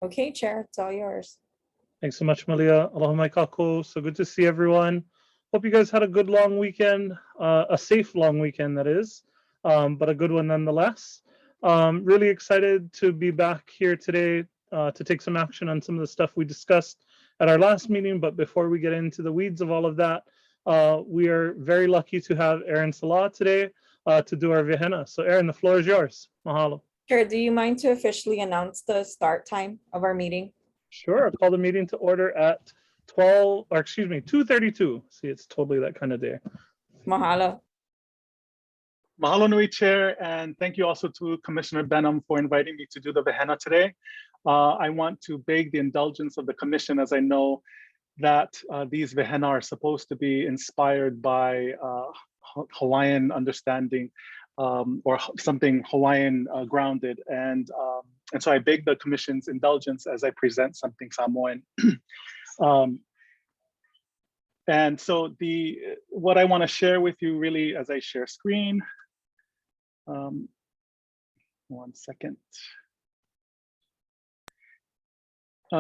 Okay, Chair, it's all yours. Thanks so much, Malia. Aloha mai kako. So good to see everyone. Hope you guys had a good long weekend, a safe long weekend, that is, but a good one nonetheless. Really excited to be back here today to take some action on some of the stuff we discussed at our last meeting. But before we get into the weeds of all of that, we are very lucky to have Aaron Salah today to do our vihena. So Aaron, the floor is yours. Mahalo. Chair, do you mind to officially announce the start time of our meeting? Sure, I'll call the meeting to order at 2:32. See, it's totally that kind of day. Mahalo. Mahalo nui, Chair, and thank you also to Commissioner Benham for inviting me to do the vihena today. I want to beg the indulgence of the Commission, as I know that these vihena are supposed to be inspired by Hawaiian understanding or something Hawaiian grounded. And so I beg the Commission's indulgence as I present something Samoan. And so what I want to share with you really as I share screen, one second,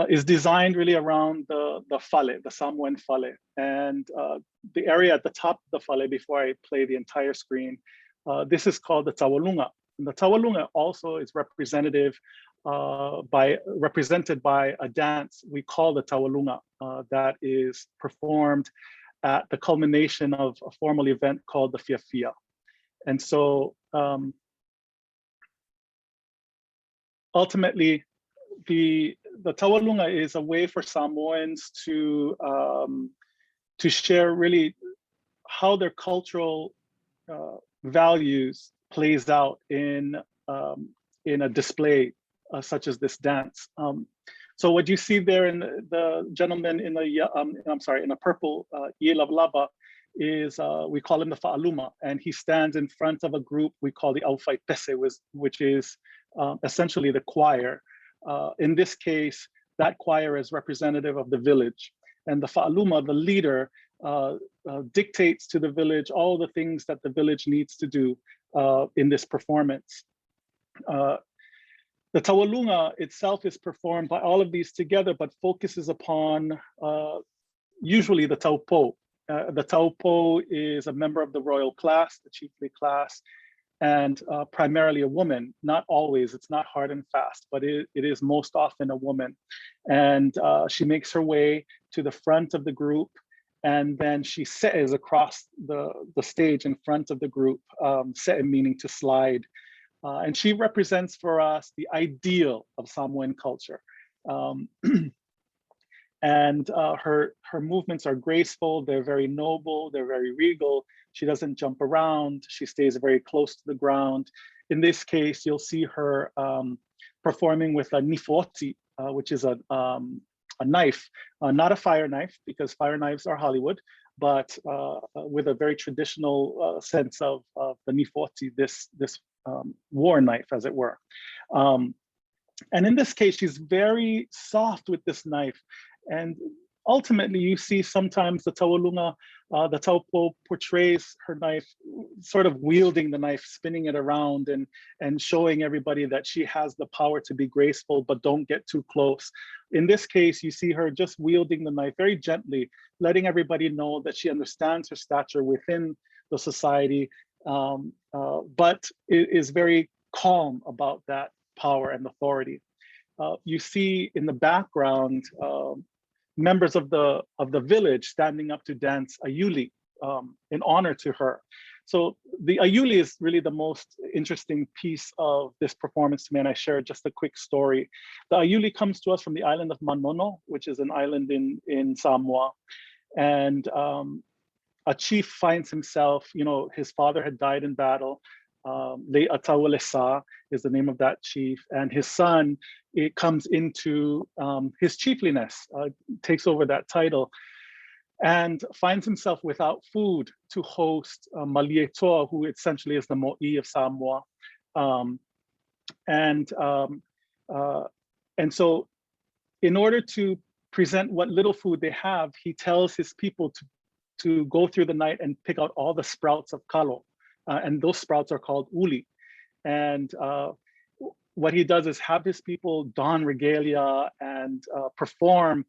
is designed really around the fale, the Samoan fale. And the area at the top of the fale, before I play the entire screen, this is called the Tawalunga. And the Tawalunga also is represented by a dance we call the Tawalunga that is performed at the culmination of a formal event called the Fiafia. And so ultimately, the Tawalunga is a way for Samoans to share really how their cultural values plays out in a display such as this dance. So what you see there in the gentleman in the purple Lava is we call him the Fa'aluma, and he stands in front of a group we call the Aufai Pese, which is essentially the choir. In this case, that choir is representative of the village, and the Fa'aluma, the leader, dictates to the village all the things that the village needs to do in this performance. The Tawalunga itself is performed by all of these together, but focuses upon usually the taupo. The taupo is a member of the royal class, the chiefly class, and primarily a woman. Not always, it's not hard and fast, but it is most often a woman. And she makes her way to the front of the group, and then she se'es across the stage in front of the group, se'e meaning to slide. And she represents for us the ideal of Samoan culture. And her movements are graceful, they're very noble, they're very regal. She doesn't jump around, she stays very close to the ground. In this case, you'll see her performing with a nifoti, which is a knife, not a fire knife, because fire knives are Hollywood, but with a very traditional sense of the nifoti, this war knife, as it were. And in this case, she's very soft with this knife. And ultimately, you see sometimes the Tawalunga, the taupo portrays her knife, sort of wielding the knife, spinning it around and showing everybody that she has the power to be graceful, but don't get too close. In this case, you see her just wielding the knife very gently, letting everybody know that she understands her stature within the society, but is very calm about that power and authority. You see in the background members of the village standing up to dance ayuli in honor to her. So the ayuli is really the most interesting piece of this performance to me, and I share just a quick story. The ayuli comes to us from the island of Manono, which is an island in Samoa, and a chief finds himself, his father had died in battle. Le Atawalesa is the name of that chief, and his son, it comes into his chiefliness, takes over that title, and finds himself without food to host Malietoa, who essentially is the mo'i of Samoa. And so in order to present what little food they have, he tells his people to go through the night and pick out all the sprouts of kalo. And those sprouts are called uli. And what he does is have his people don regalia and perform,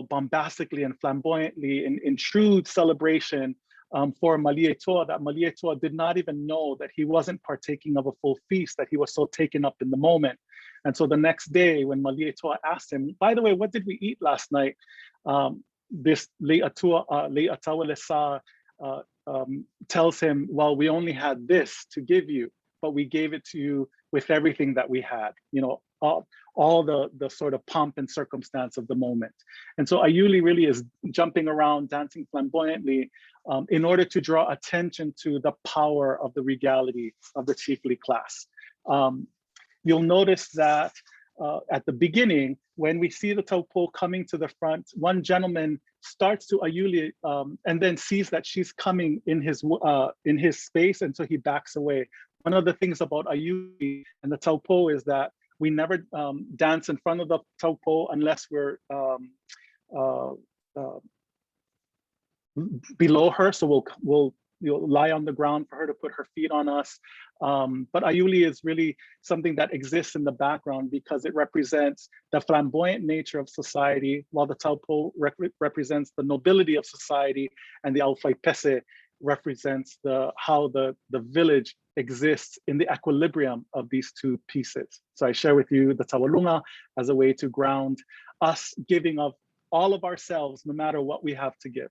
bombastically and flamboyantly in true celebration for Malietoa, that Malietoa did not even know that he wasn't partaking of a full feast, that he was so taken up in the moment. And so the next day when Malietoa asked him, by the way, what did we eat last night? This Le'atawalesa tells him, well, we only had this to give you, but we gave it to you with everything that we had, all the sort of pomp and circumstance of the moment. And so Ayuli really is jumping around, dancing flamboyantly in order to draw attention to the power of the regality of the chiefly class. You'll notice that at the beginning, when we see the taupo coming to the front, one gentleman starts to Ayuli and then sees that she's coming in his space, and so he backs away. One of the things about Ayuli and the taupo is that we never dance in front of the taupo unless we're below her. So we'll lie on the ground for her to put her feet on us. But Ayuli is really something that exists in the background because it represents the flamboyant nature of society, while the taupo represents the nobility of society, and the Aufaipese represents how the village exists in the equilibrium of these two pieces. So I share with you the Tawalunga as a way to ground us giving of all of ourselves, no matter what we have to give.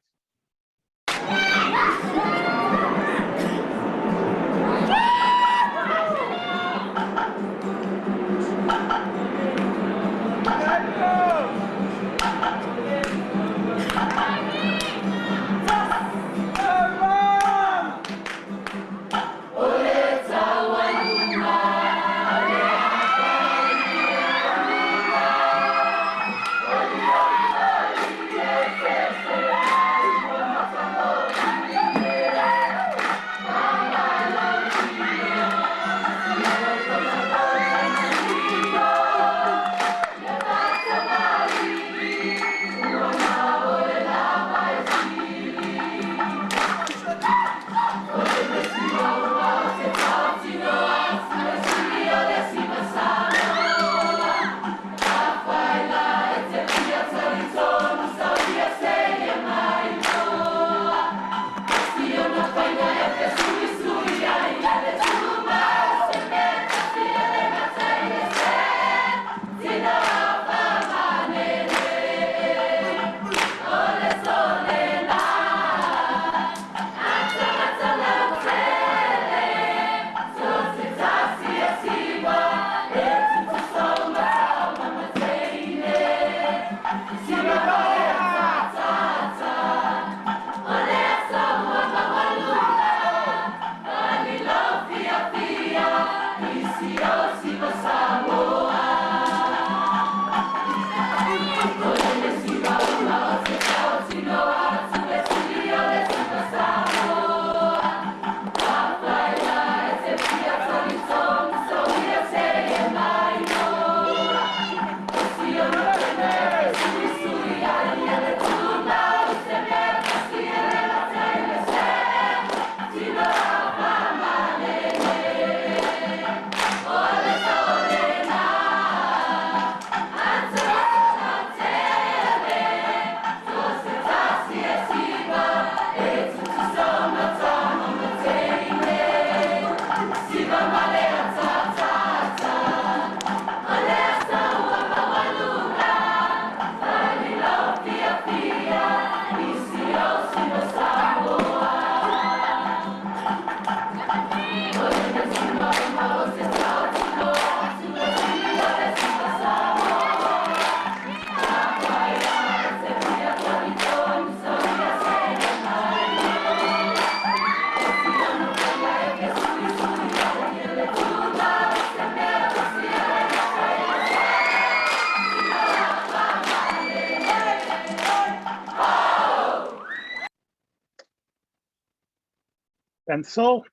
And so,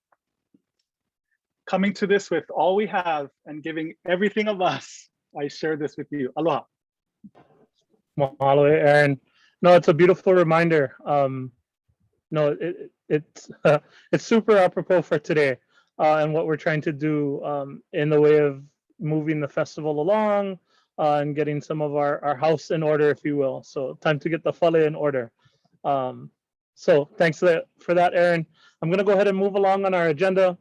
coming to this with all we have and giving everything of us, I share this with you. Aloha. Mahalo, Aaron. No, it's a beautiful reminder. No, it's super apropos for today and what we're trying to do in the way of moving the festival along and getting some of our house in order, if you will. So time to get the fale in order. So thanks for that, Aaron. I'm going to go ahead and move along on our agenda.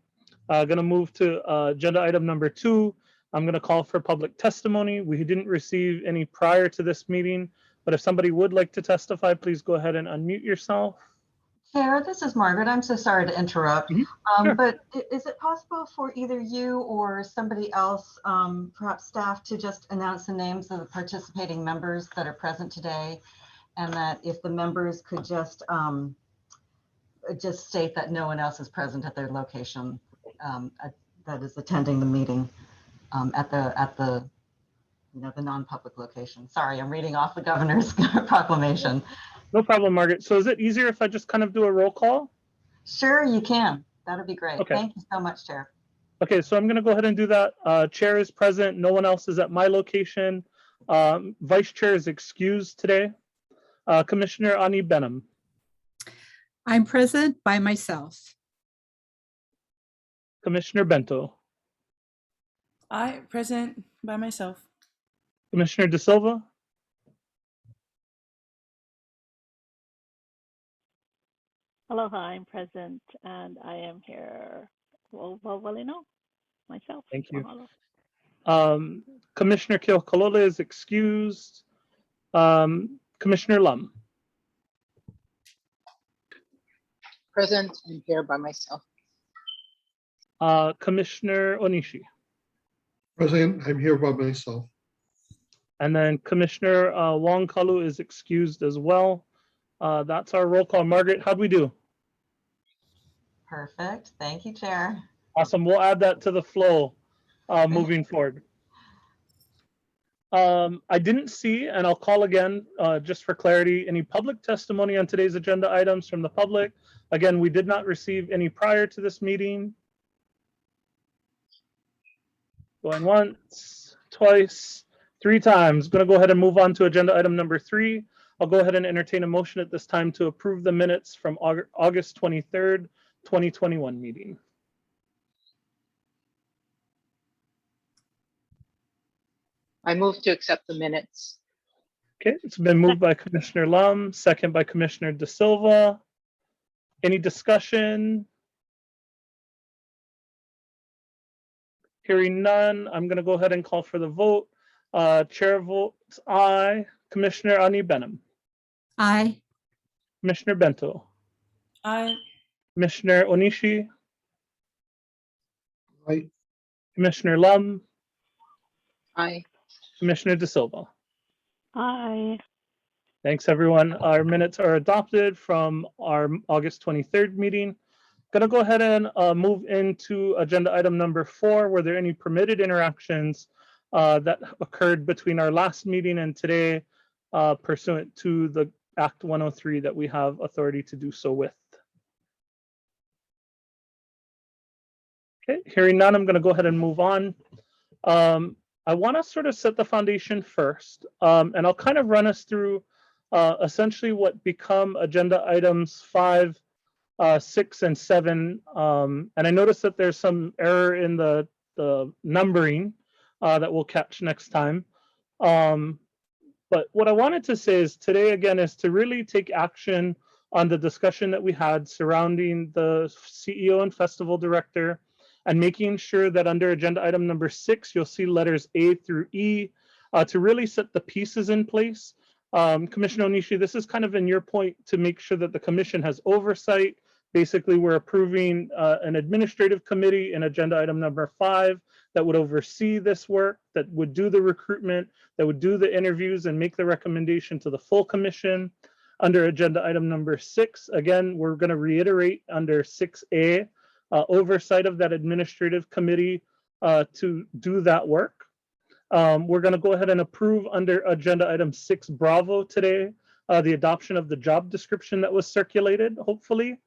Going to move to agenda item number 2. I'm going to call for public testimony. We didn't receive any prior to this meeting, but if somebody would like to testify, please go ahead and unmute yourself. Chair, this is Margaret. I'm so sorry to interrupt, Sure. but is it possible for either you or somebody else, perhaps staff, to just announce the names of the participating members that are present today, and that if the members could just state that no one else is present at their location that is attending the meeting at the the non-public location. Sorry, I'm reading off the governor's proclamation. No problem, Margaret. So is it easier if I just kind of do a roll call? Sure, you can. That'd be great. Okay. Thank you so much, Chair. Okay, so I'm going to go ahead and do that. Chair is present. No one else is at my location. Vice Chair is excused today. Commissioner Ani Benham. I'm present by myself. Commissioner Bento. I present by myself. Commissioner De Silva. Aloha, I'm present and I am here. Well, myself. Thank you. Mahalo. Commissioner Keokalole is excused. Commissioner Lum. Present and here by myself. Commissioner Onishi. Present, I'm here by myself. And then Commissioner Wong Kalu is excused as well. That's our roll call. Margaret, how'd we do? Perfect. Thank you, Chair. Awesome. We'll add that to the flow moving forward. I didn't see, and I'll call again just for clarity, any public testimony on today's agenda items from the public. Again, we did not receive any prior to this meeting. Going once, twice, 3 times. Going to go ahead and move on to agenda item number 3. I'll go ahead and entertain a motion at this time to approve the minutes from August 23rd, 2021 meeting. I move to accept the minutes. Okay, it's been moved by Commissioner Lum, second by Commissioner De Silva. Any discussion? Hearing none, I'm going to go ahead and call for the vote. Chair votes aye. Commissioner Ani Benham. Aye. Commissioner Bento. I Commissioner Onishi. Aye. Commissioner Lum. Aye. Commissioner De Silva. Aye. Thanks, everyone. Our minutes are adopted from our August 23rd meeting. Going to go ahead and move into agenda item number 4. Were there any permitted interactions that occurred between our last meeting and today pursuant to the Act 103 that we have authority to do so with? Okay, hearing none, I'm going to go ahead and move on. I want to sort of set the foundation first, and I'll kind of run us through essentially what become agenda items 5, 6, and 7. And I noticed that there's some error in the numbering that we'll catch next time. But what I wanted to say is today, again, is to really take action on the discussion that we had surrounding the CEO and festival director, and making sure that under agenda item number 6, you'll see letters A through E to really set the pieces in place. Commissioner Onishi, this is kind of in your point to make sure that the commission has oversight. Basically, we're approving an administrative committee in agenda item number 5 that would oversee this work, that would do the recruitment, that would do the interviews and make the recommendation to the full commission. Under agenda item number 6, again, we're going to reiterate under 6A, oversight of that administrative committee to do that work. We're going to go ahead and approve under agenda item 6 Bravo today, the adoption of the job description that was circulated, hopefully.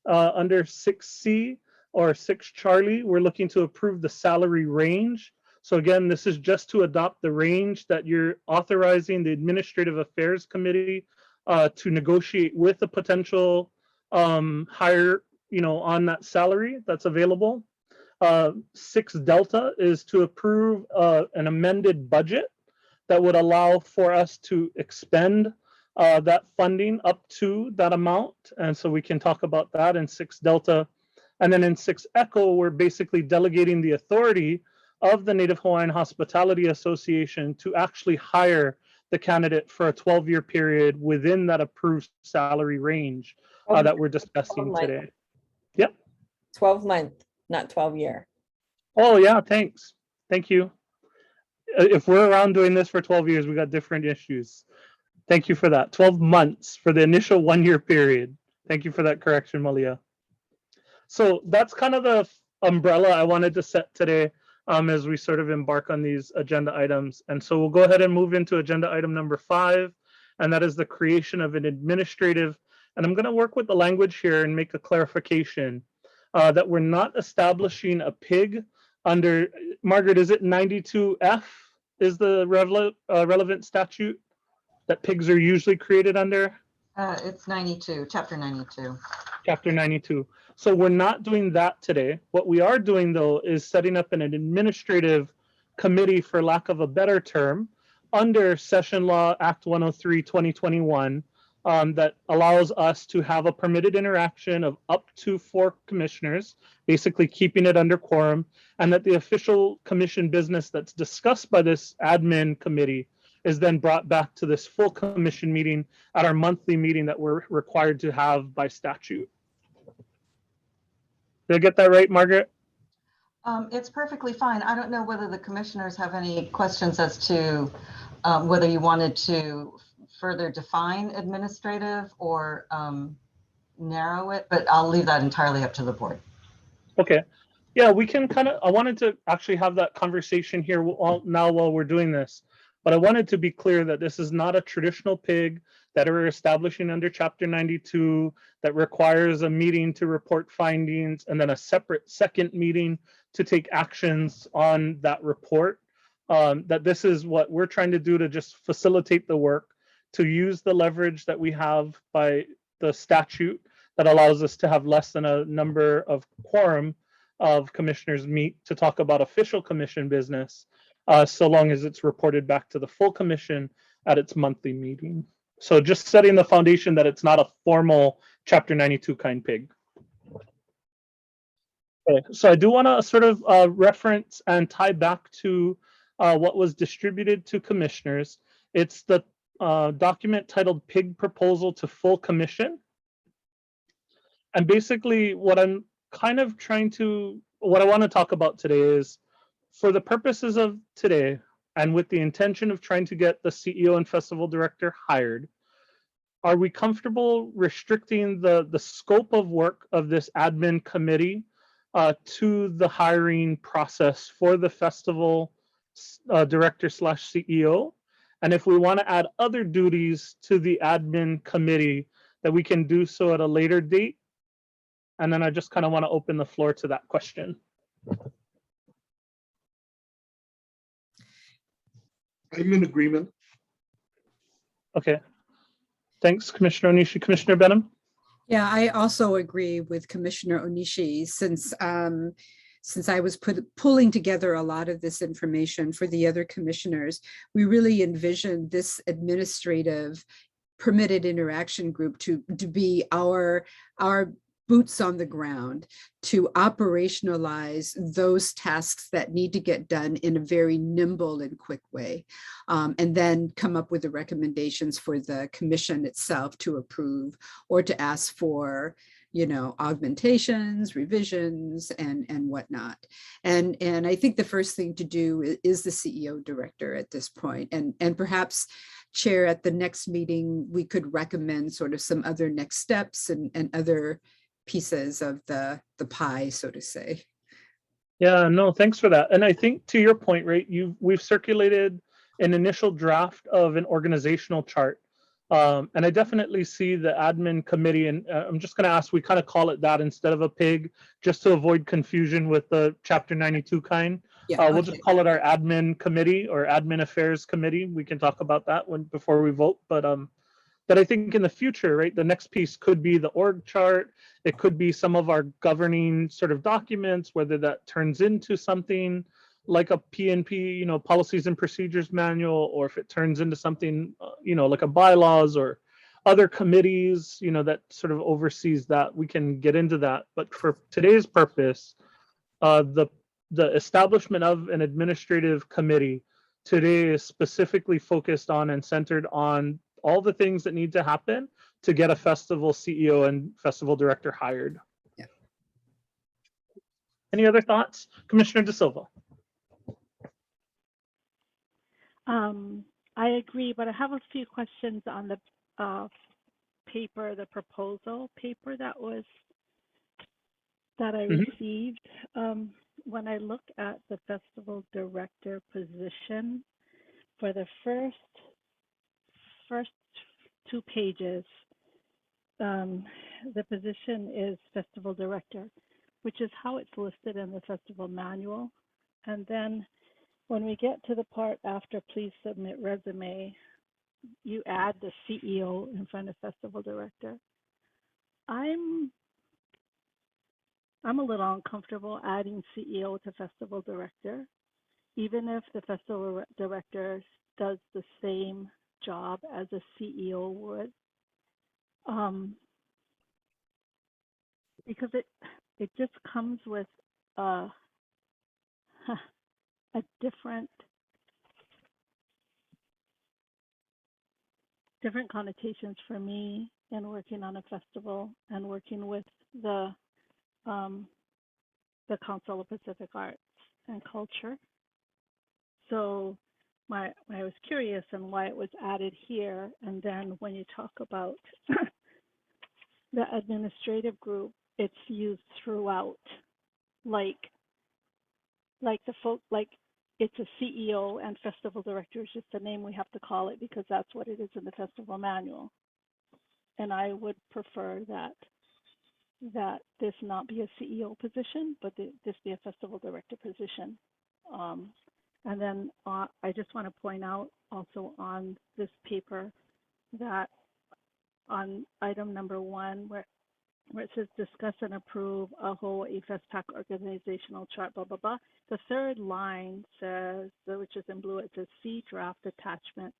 Under 6C or 6 Charlie, we're looking to approve the salary range. So again, this is just to adopt the range that you're authorizing the Administrative Affairs Committee to negotiate with a potential hire, on that salary that's available. 6 Delta is to approve an amended budget that would allow for us to expend that funding up to that amount. And so we can talk about that in 6 Delta. And then in 6 Echo, we're basically delegating the authority of the Native Hawaiian Hospitality Association to actually hire the candidate for a 12-year period within that approved salary range that we're discussing 12 today. Yep. 12 month, not 12 year. Oh yeah, thanks. Thank you. If we're around doing this for 12 years, we got different issues. Thank you for that. 12 months for the initial 1-year period. Thank you for that correction, Malia. So that's kind of the umbrella I wanted to set today as we sort of embark on these agenda items. And so we'll go ahead and move into agenda item number 5, and that is the creation of an administrative, and I'm going to work with the language here and make a clarification that we're not establishing a PIG under, Margaret, is it 92F is the relevant statute that PIGs are usually created under? It's 92, chapter 92. Chapter 92. So we're not doing that today. What we are doing, though, is setting up an administrative committee, for lack of a better term, under Session Law Act 103, 2021, that allows us to have a permitted interaction of up to 4 commissioners, basically keeping it under quorum, and that the official commission business that's discussed by this admin committee is then brought back to this full commission meeting at our monthly meeting that we're required to have by statute. Did I get that right, Margaret? It's perfectly fine. I don't know whether the commissioners have any questions as to whether you wanted to further define administrative or narrow it, but I'll leave that entirely up to the board. Okay. Yeah, we can kind of, I wanted to actually have that conversation here now while we're doing this, but I wanted to be clear that this is not a traditional PIG that we're establishing under Chapter 92 that requires a meeting to report findings and then a separate second meeting to take actions on that report. That this is what we're trying to do to just facilitate the work, to use the leverage that we have by the statute that allows us to have less than a number of quorum of commissioners meet to talk about official commission business, so long as it's reported back to the full commission at its monthly meeting. So just setting the foundation that it's not a formal Chapter 92 kind PIG. Okay, so I do want to sort of reference and tie back to what was distributed to commissioners. It's the document titled PIG Proposal to Full Commission. And basically what I'm kind of what I want to talk about today is, for the purposes of today, and with the intention of trying to get the CEO and festival director hired, are we comfortable restricting the scope of work of this admin committee to the hiring process for the festival director / CEO? And if we want to add other duties to the admin committee, that we can do so at a later date? And then I just kind of want to open the floor to that question. I'm in agreement. Okay. Thanks, Commissioner Onishi. Commissioner Benham? Yeah, I also agree with Commissioner Onishi, since I was pulling together a lot of this information for the other commissioners. We really envisioned this administrative permitted interaction group to be our boots on the ground, to operationalize those tasks that need to get done in a very nimble and quick way, and then come up with the recommendations for the commission itself to approve or to ask for, augmentations, revisions, and whatnot. And I think the first thing to do is the CEO director at this point, and perhaps Chair, at the next meeting, we could recommend sort of some other next steps and other pieces of the pie, so to say. Yeah, no, thanks for that. And I think to your point, right, we've circulated an initial draft of an organizational chart. And I definitely see the admin committee, and I'm just going to ask, we kind of call it that instead of a PIG, just to avoid confusion with the Chapter 92 kind. Yeah, we'll just call it our admin committee or admin affairs committee. We can talk about that before we vote, but that I think in the future, right, the next piece could be the org chart. It could be some of our governing sort of documents, whether that turns into something like a PNP, you know, policies and procedures manual, or if it turns into something, you know, like a bylaws or other committees, you know, that sort of oversees that. We can get into that. But for today's purpose, the establishment of an administrative committee today is specifically focused on and centered on all the things that need to happen to get a festival CEO and festival director hired. Yeah. Any other thoughts? Commissioner De Silva. I agree, but I have a few questions on the paper, the proposal paper that I received. When I look at the festival director position for the first 2 pages, the position is festival director, which is how it's listed in the festival manual. And then when we get to the part after please submit resume, you add the CEO in front of festival director. I'm a little uncomfortable adding CEO to festival director, even if the festival director does the same job as a CEO would, because it just comes with a different connotations for me in working on a festival and working with the Council of Pacific Arts and Culture. So I was curious on why it was added here. And then when you talk about the administrative group, it's used throughout, like it's a CEO and festival director is just the name we have to call it because that's what it is in the festival manual. And I would prefer that this not be a CEO position, but this be a festival director position. And then I just want to point out also on this paper that on item number 1, where it says discuss and approve a Hawaii FestPAC organizational chart, blah, blah, blah. The 3rd line says, which is in blue, it says see draft attachment,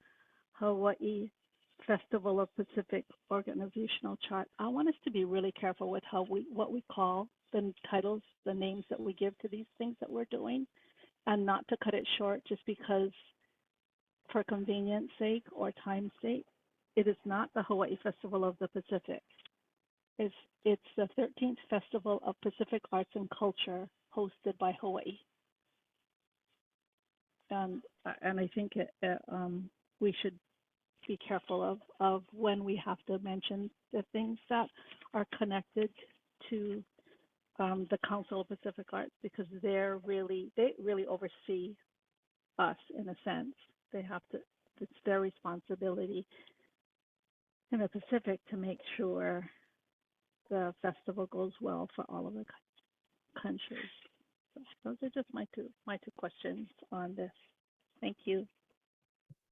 Hawaii Festival of Pacific organizational chart. I want us to be really careful with what we call the titles, the names that we give to these things that we're doing, and not to cut it short just because for convenience sake or time's sake. It is not the Hawaii Festival of the Pacific. It's the 13th Festival of Pacific Arts and Culture hosted by Hawaii. And I think we should be careful of when we have to mention the things that are connected to the Council of Pacific Arts, because they really oversee us in a sense. It's their responsibility in the Pacific to make sure the festival goes well for all of the countries. So those are just my two questions on this. Thank you.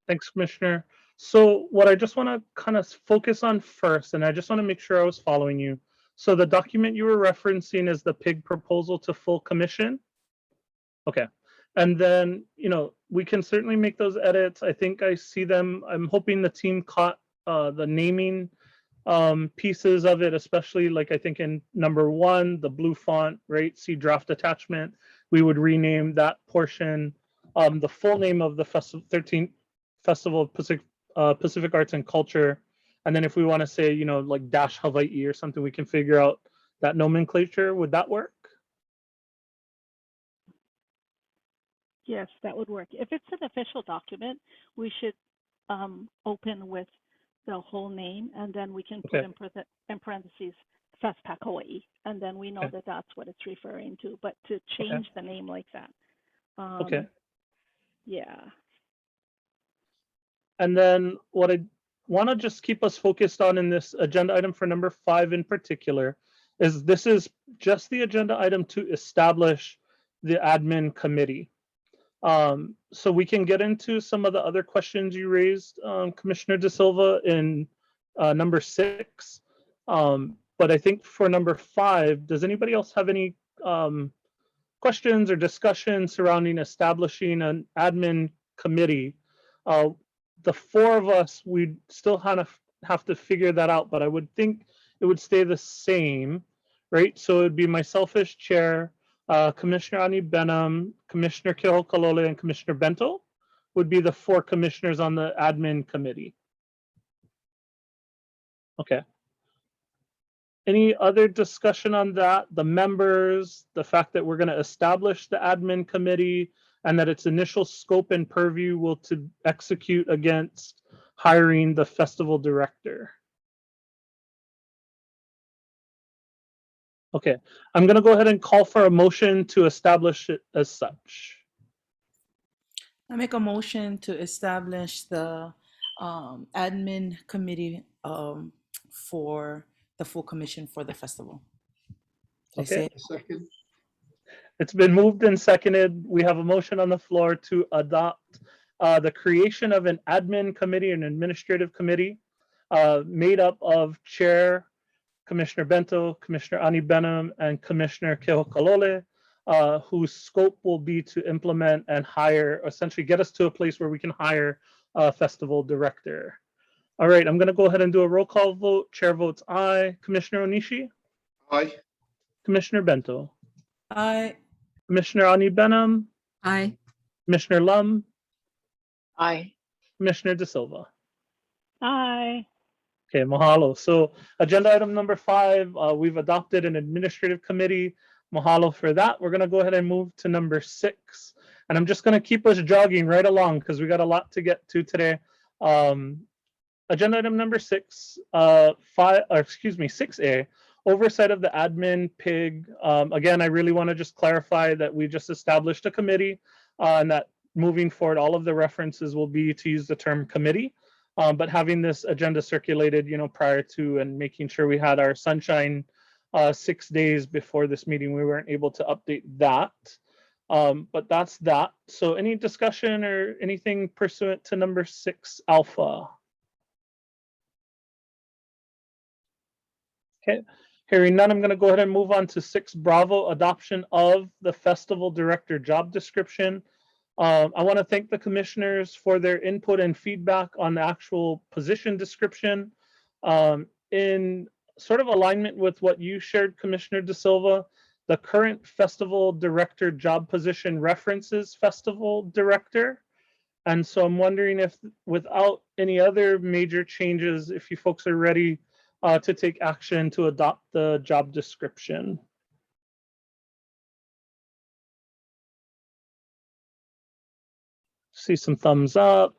Thanks, Commissioner. So what I just want to kind of focus on first, and I just want to make sure I was following you. So the document you were referencing is the PIG proposal to full commission. Okay. And then, you know, we can certainly make those edits. I think I see them. I'm hoping the team caught the naming pieces of it, especially like I think in number 1, the blue font, right? See draft attachment. We would rename that portion the full name of the 13th Festival of Pacific Arts and Culture. And then if we want to say, you know, like dash Hawaii or something, we can figure out that nomenclature. Would that work? Yes, that would work. If it's an official document, we should open with the whole name, and then we can put in parentheses FestPAC Hawaii, and then we know that that's what it's referring to. But to change the name like that, yeah. And then what I want to just keep us focused on in this agenda item for number 5 in particular is this is just the agenda item to establish the admin committee. So we can get into some of the other questions you raised, Commissioner De Silva, in number 6. But I think for number 5, does anybody else have any questions or discussion surrounding establishing an admin committee? The 4 of us, we still kind of have to figure that out, but I would think it would stay the same, right? So it'd be myself as chair, Commissioner Ani Benham, Commissioner Kehokalole, and Commissioner Bento would be the 4 commissioners on the admin committee. Okay. Any other discussion on that? The members, the fact that we're going to establish the admin committee, and that its initial scope and purview will to execute against hiring the festival director. Okay, I'm going to go ahead and call for a motion to establish it as such. I make a motion to establish the admin committee for the full commission for the festival. Did I say Okay, it? Second. it's been moved and seconded. We have a motion on the floor to adopt the creation of an admin committee, an administrative committee made up of Chair Commissioner Bento, Commissioner Ani Benham, and Commissioner Kehokalole, whose scope will be to implement and hire, essentially get us to a place where we can hire a festival director. All right, I'm going to go ahead and do a roll call vote. Chair votes aye. Commissioner Onishi? Aye. Commissioner Bento? Aye. Commissioner Ani Benham? Aye. Commissioner Lum? Aye. Commissioner De Silva? Aye. Okay, mahalo. So agenda item number 5, we've adopted an administrative committee. Mahalo for that. We're going to go ahead and move to number 6. And I'm just going to keep us jogging right along because we got a lot to get to today. Agenda item number 6, 6A, oversight of the admin PIG. Again, I really want to just clarify that we just established a committee and that moving forward, all of the references will be to use the term committee. But having this agenda circulated, prior to and making sure we had our sunshine 6 days before this meeting, we weren't able to update that. But that's that. So any discussion or anything pursuant to number 6 alpha? Okay, hearing none, I'm going to go ahead and move on to 6 Bravo, adoption of the festival director job description. I want to thank the commissioners for their input and feedback on the actual position description. In sort of alignment with what you shared, Commissioner De Silva, the current festival director job position references festival director. And so I'm wondering if, without any other major changes, if you folks are ready to take action to adopt the job description. See some thumbs up.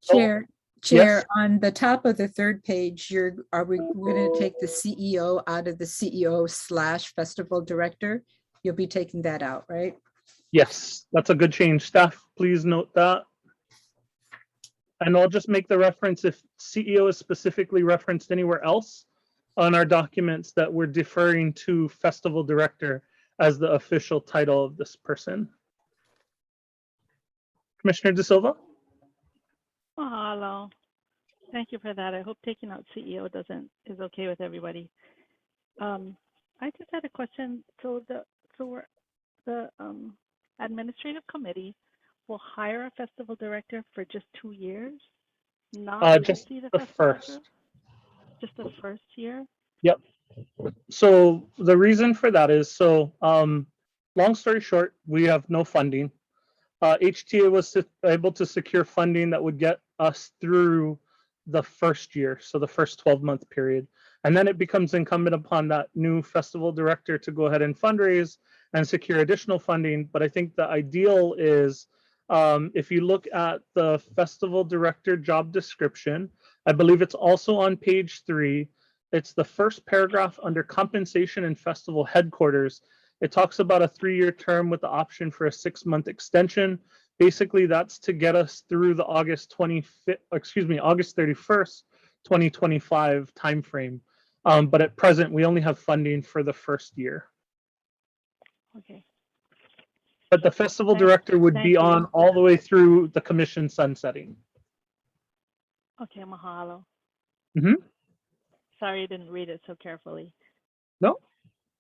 Chair, yes. on the top of the 3rd page, are we going to take the CEO out of the CEO/festival director? You'll be taking that out, right? Yes, that's a good change. Staff, please note that. And I'll just make the reference if CEO is specifically referenced anywhere else on our documents that we're deferring to festival director as the official title of this person. Commissioner De Silva? Mahalo. Thank you for that. I hope taking out CEO is okay with everybody. I just had a question. So the administrative committee will hire a festival director for just 2 years, not Just see the the festival first. through? Just the first year? Yep. So the reason for that is, long story short, we have no funding. HTA was able to secure funding that would get us through the first year, so the first 12-month period. And then it becomes incumbent upon that new festival director to go ahead and fundraise and secure additional funding. But I think the ideal is, if you look at the festival director job description, I believe it's also on page 3. It's the first paragraph under compensation and festival headquarters. It talks about a 3-year term with the option for a 6-month extension. Basically, that's to get us through the August 31st, 2025 timeframe. But at present, we only have funding for the first year. Okay. But the festival director would be on all the way through the commission sunsetting. Okay, mahalo. Mhm. Sorry, I didn't read it so carefully. No,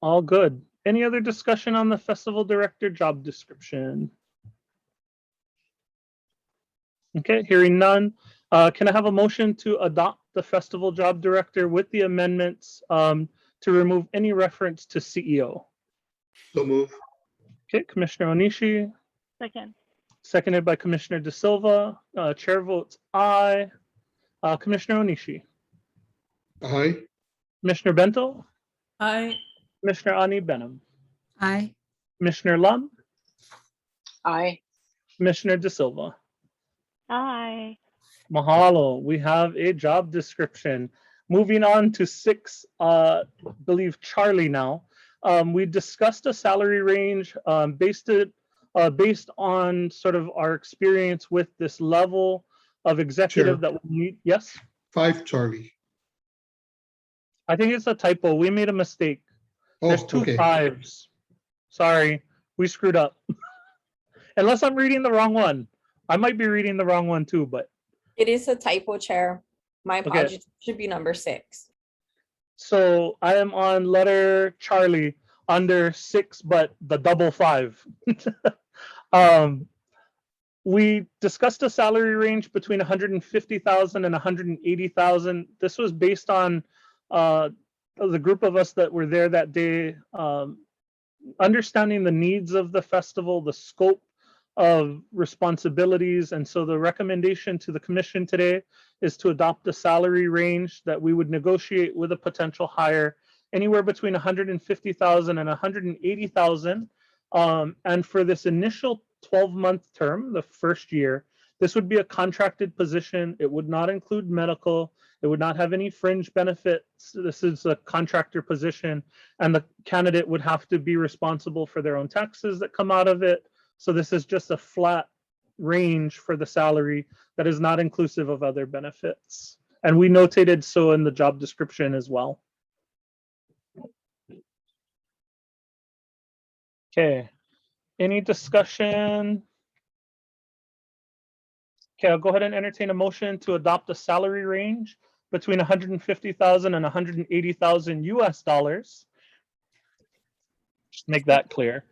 all good. Any other discussion on the festival director job description? Okay, hearing none. Can I have a motion to adopt the festival job director with the amendments to remove any reference to CEO? So move. Okay, Commissioner Onishi, Second. seconded by Commissioner De Silva. Chair votes aye. Commissioner Onishi, Aye. Commissioner Bento, Aye. Commissioner Ani Benham, Aye. Commissioner Lum, Aye. Commissioner De Silva. Aye. Mahalo. We have a job description. Moving on to 6, believe Charlie now. We discussed a salary range based on sort of our experience with this level of executive Chair. that we need. Yes, 5 Charlie. I think it's a typo. We made a mistake. There's Oh, 2 okay. 5s. Sorry, we screwed up. Unless I'm reading the wrong one. I might be reading the wrong one too, but It is a typo, Chair. My Okay. apologies. Should be number 6. so I am on letter Charlie under 6, but the double 5. We discussed a salary range between 150,000 and 180,000. This was based on the group of us that were there that day, understanding the needs of the festival, the scope of responsibilities. And so the recommendation to the commission today is to adopt a salary range that we would negotiate with a potential hire anywhere between 150,000 and 180,000. And for this initial 12-month term, the first year, this would be a contracted position. It would not include medical. It would not have any fringe benefits. This is a contractor position, and the candidate would have to be responsible for their own taxes that come out of it. So this is just a flat range for the salary that is not inclusive of other benefits. And we notated so in the job description as well. Okay, any discussion? Okay, I'll go ahead and entertain a motion to adopt a salary range between 150,000 and 180,000 US dollars. Just make that clear.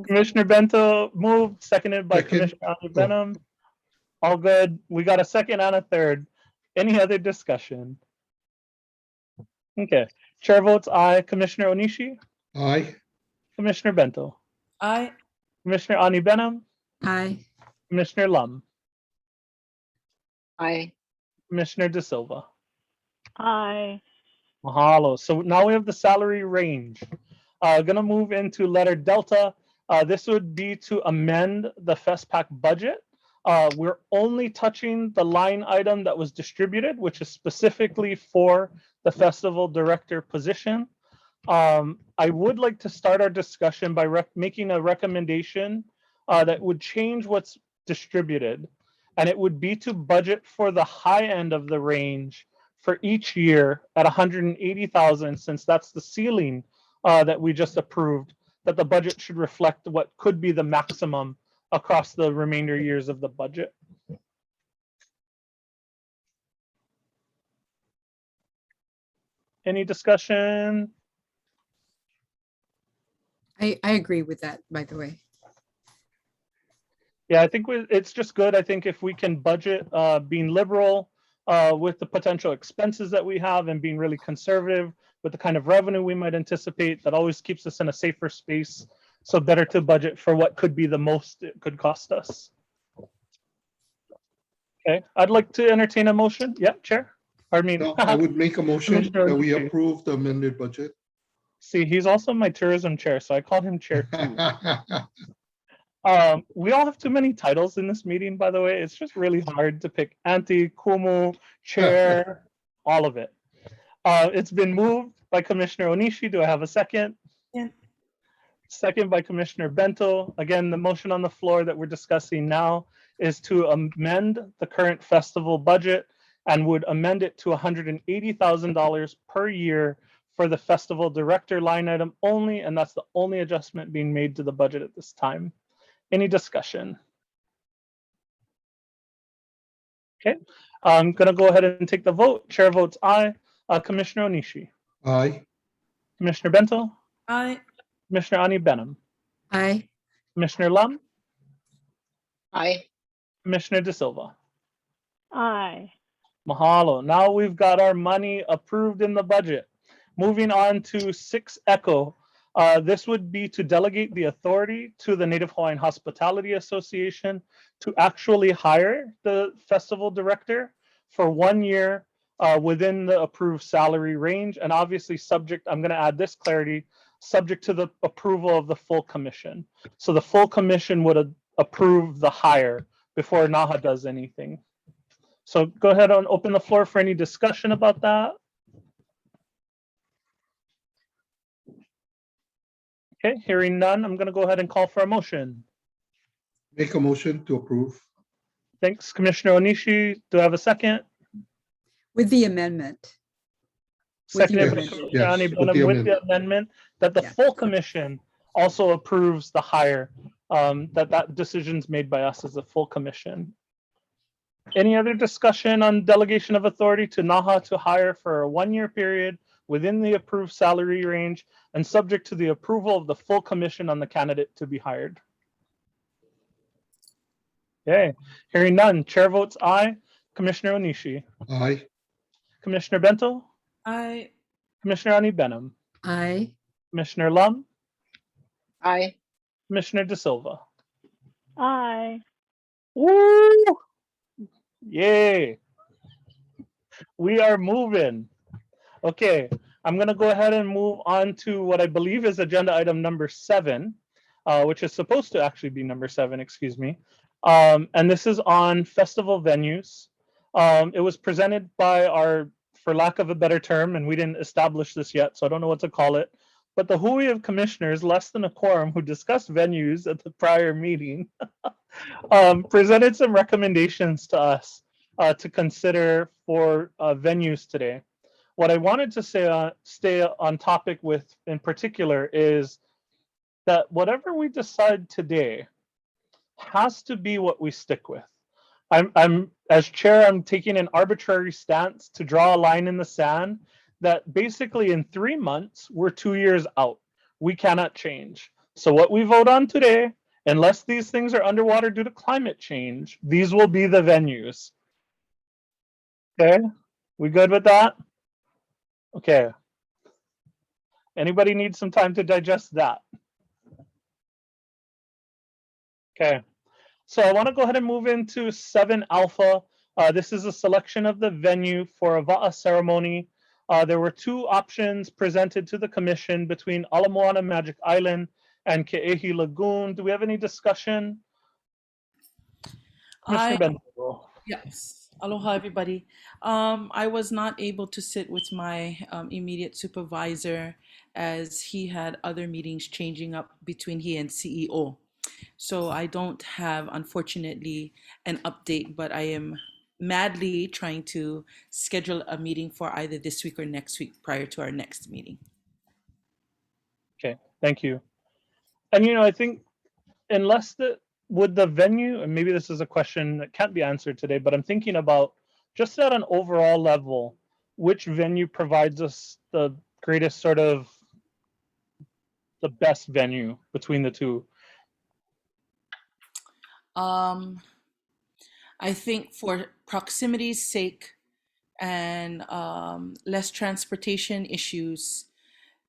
Commissioner Bento moved, seconded by Second. Commissioner Ani Benham. All good. We got a second and a third. Any other discussion? Okay. Chair votes aye. Commissioner Onishi, Aye. Commissioner Bento, Aye. Commissioner Ani Benham, Aye. Commissioner Lum, Aye. Commissioner De Silva. Aye. Mahalo. So now we have the salary range. Gonna move into letter Delta. This would be to amend the FestPAC budget. We're only touching the line item that was distributed, which is specifically for the festival director position. I would like to start our discussion by making a recommendation that would change what's distributed. And it would be to budget for the high end of the range for each year at 180,000, since that's the ceiling that we just approved, that the budget should reflect what could be the maximum across the remainder years of the budget. Any discussion? I agree with that, by the way. Yeah, I think it's just good. I think if we can budget being liberal with the potential expenses that we have and being really conservative with the kind of revenue we might anticipate, that always keeps us in a safer space. So better to budget for what could be the most it could cost us. Okay, I'd like to entertain a motion. Yeah, Chair. I mean, No, I would make a motion Commissioner that we Onishi. approve the amended budget. See, he's also my tourism chair, so I called him chair too. We all have too many titles in this meeting, by the way. It's just really hard to pick Auntie, Kumu, chair, all of it. It's been moved by Commissioner Onishi. Do I have a second? Yeah. Second by Commissioner Bento. Again, the motion on the floor that we're discussing now is to amend the current festival budget and would amend it to $180,000 per year for the festival director line item only, and that's the only adjustment being made to the budget at this time. Any discussion? Okay, I'm gonna go ahead and take the vote. Chair votes aye. Commissioner Onishi, Aye. Commissioner Bento, Aye. Commissioner Ani Benham, Aye. Commissioner Lum, Aye. Commissioner De Silva. Aye. Mahalo. Now we've got our money approved in the budget. Moving on to 6 Echo. This would be to delegate the authority to the Native Hawaiian Hospitality Association to actually hire the festival director for 1 year within the approved salary range. And obviously subject, I'm going to add this clarity, subject to the approval of the full commission. So the full commission would approve the hire before NAHA does anything. So go ahead and open the floor for any discussion about that. Okay, hearing none, I'm going to go ahead and call for a motion. Make a motion to approve. Thanks, Commissioner Onishi. Do I have a second? With the amendment. With the Seconded by amendment. Commissioner Ani Yes, with Benham the with the amendment that the Yeah. full commission also approves the hire. That decision's made by us as a full commission. Any other discussion on delegation of authority to NAHA to hire for a 1 year period within the approved salary range and subject to the approval of the full commission on the candidate to be hired? Okay, hearing none. Chair votes aye. Commissioner Onishi, Aye. Commissioner Bento, Aye. Commissioner Ani Benham, Aye. Commissioner Lum, Aye. Commissioner De Silva. Aye. Woo! Yay! We are moving. Okay, I'm going to go ahead and move on to what I believe is agenda item number 7, which is supposed to actually be number 7, excuse me. And this is on festival venues. It was presented by our, for lack of a better term, and we didn't establish this yet, so I don't know what to call it, but the Hui of Commissioners, less than a quorum, who discussed venues at the prior meeting, presented some recommendations to us to consider for venues today. What I wanted to say, stay on topic with in particular is that whatever we decide today has to be what we stick with. I'm as chair, I'm taking an arbitrary stance to draw a line in the sand that basically in 3 months, we're 2 years out. We cannot change. So what we vote on today, unless these things are underwater due to climate change, these will be the venues. Okay, we good with that? Okay. Anybody need some time to digest that? Okay. So I want to go ahead and move into 7 Alpha. This is a selection of the venue for a Va'a ceremony. There were 2 options presented to the commission between Ala Moana Magic Island and Ke'ehi Lagoon. Do we have any discussion? Commissioner Bento. Yes. Aloha, everybody. I was not able to sit with my immediate supervisor as he had other meetings changing up between he and CEO. So I don't have, unfortunately, an update, but I am madly trying to schedule a meeting for either this week or next week prior to our next meeting. Okay, thank you. And I think unless would the venue, and maybe this is a question that can't be answered today, but I'm thinking about just at an overall level, which venue provides us the greatest sort of the best venue between the 2? I think for proximity's sake and less transportation issues,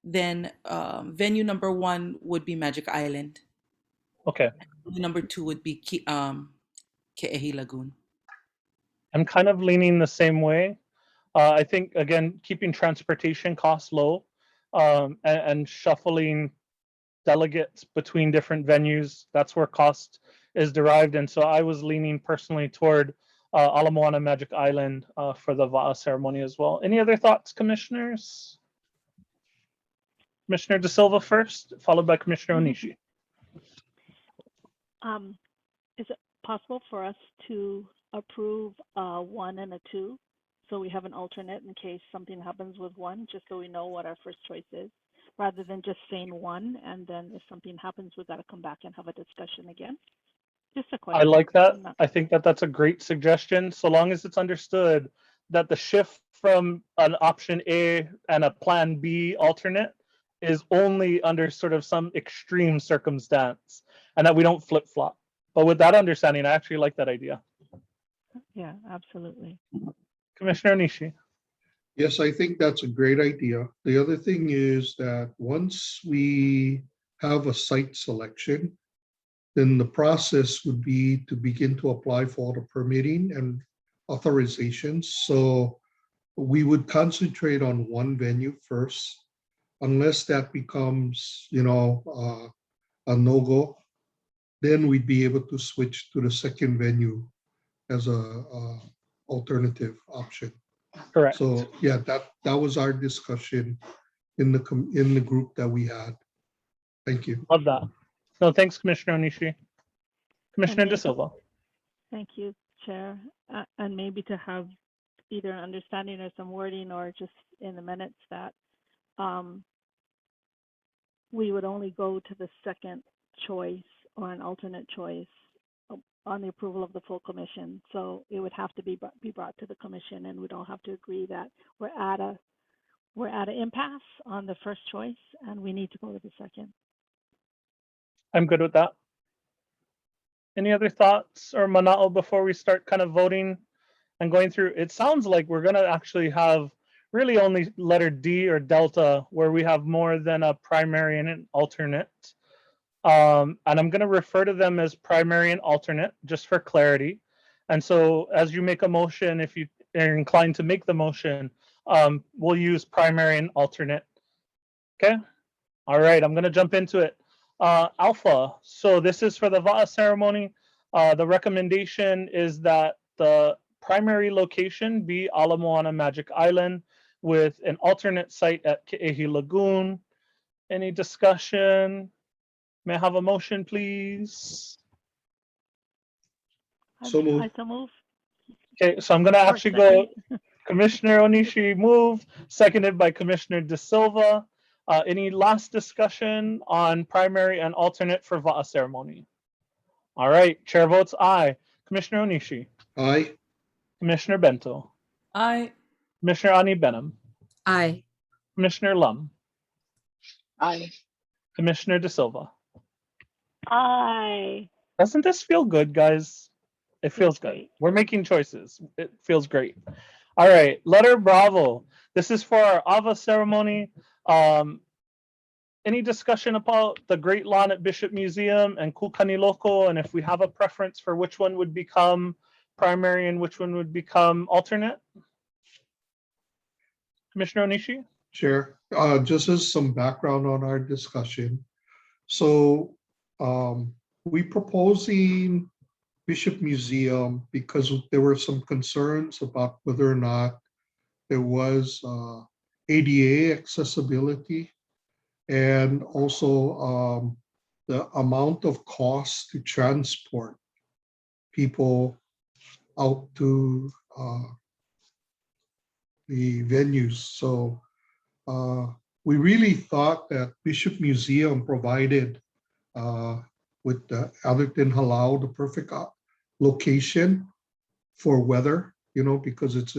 then venue number 1 would be Magic Island. Okay. Number 2 would be Ke'ehi Lagoon. I'm kind of leaning the same way. I think, again, keeping transportation costs low and shuffling delegates between different venues, that's where cost is derived. And so I was leaning personally toward Ala Moana Magic Island for the Va'a ceremony as well. Any other thoughts, commissioners? Commissioner De Silva first, followed by Commissioner Onishi. Is it possible for us to approve 1 and a 2? So we have an alternate in case something happens with 1, just so we know what our first choice is, rather than just saying 1, and then if something happens, we've got to come back and have a discussion again. Just a I question. like that. I'm not- I think that that's a great suggestion, so long as it's understood that the shift from an option A and a plan B alternate is only under sort of some extreme circumstance and that we don't flip flop. But with that understanding, I actually like that idea. Yeah, absolutely. Commissioner Onishi. Yes, I think that's a great idea. The other thing is that once we have a site selection, then the process would be to begin to apply for all the permitting and authorizations. So we would concentrate on one venue first, unless that becomes, a no-go. Then we'd be able to switch to the second venue as a alternative option. Correct. So yeah, that was our discussion in the group that we had. Thank you. Love that. No, thanks, Commissioner Onishi. Commissioner maybe- De Silva. Thank you, Chair. And maybe to have either an understanding or some wording or just in the minutes that we would only go to the second choice or an alternate choice on the approval of the full commission. So it would have to be brought to the commission, and we'd all have to agree that we're at an impasse on the first choice and we need to go to the second. I'm good with that. Any other thoughts or Manao before we start kind of voting and going through? It sounds like we're going to actually have really only letter D or delta where we have more than a primary and an alternate. And I'm going to refer to them as primary and alternate just for clarity. And so as you make a motion, if you are inclined to make the motion, we'll use primary and alternate. Okay. All right. I'm going to jump into it. Alpha. So this is for the Va'a ceremony. The recommendation is that the primary location be Ala Moana Magic Island with an alternate site at Ke'ehi Lagoon. Any discussion? May I have a motion, please? So moved. I so move. Okay, so I'm going to Or actually go second. Commissioner Onishi moved, seconded by Commissioner De Silva. Any last discussion on primary and alternate for Va'a ceremony? All right, chair votes aye. Commissioner Onishi, Aye. Commissioner Bento, Aye. Commissioner Ani Benham, Aye. Commissioner Lum, Aye. Commissioner De Silva. Aye. Doesn't this feel good, guys? It feels good. great. We're making choices. It feels great. All right, letter Bravo. This is for our Ava ceremony. Any discussion about the Great Lawn at Bishop Museum and Kukaniloko, and if we have a preference for which one would become primary and which one would become alternate? Commissioner Onishi? Chair, just as some background on our discussion. So we proposing Bishop Museum because there were some concerns about whether or not there was ADA accessibility and also the amount of cost to transport people out to the venues. So we really thought that Bishop Museum provided with the Atherton Halau the perfect location for weather, because it's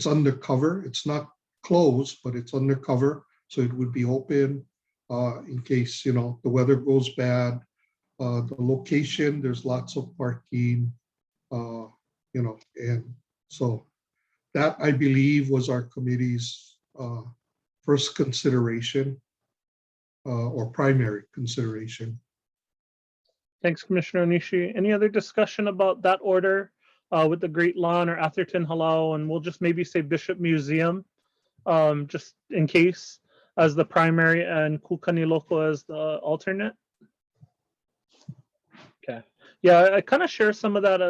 undercover. It's not closed, but it's undercover, so it would be open in case the weather goes bad. The location, there's lots of parking, and so that, I believe, was our committee's first consideration or primary consideration. Thanks, Commissioner Onishi. Any other discussion about that order with the Great Lawn or Atherton Halau? And we'll just maybe say Bishop Museum, just in case, as the primary and Kukaniloko as the alternate. Okay. Yeah, I kind of share some of that,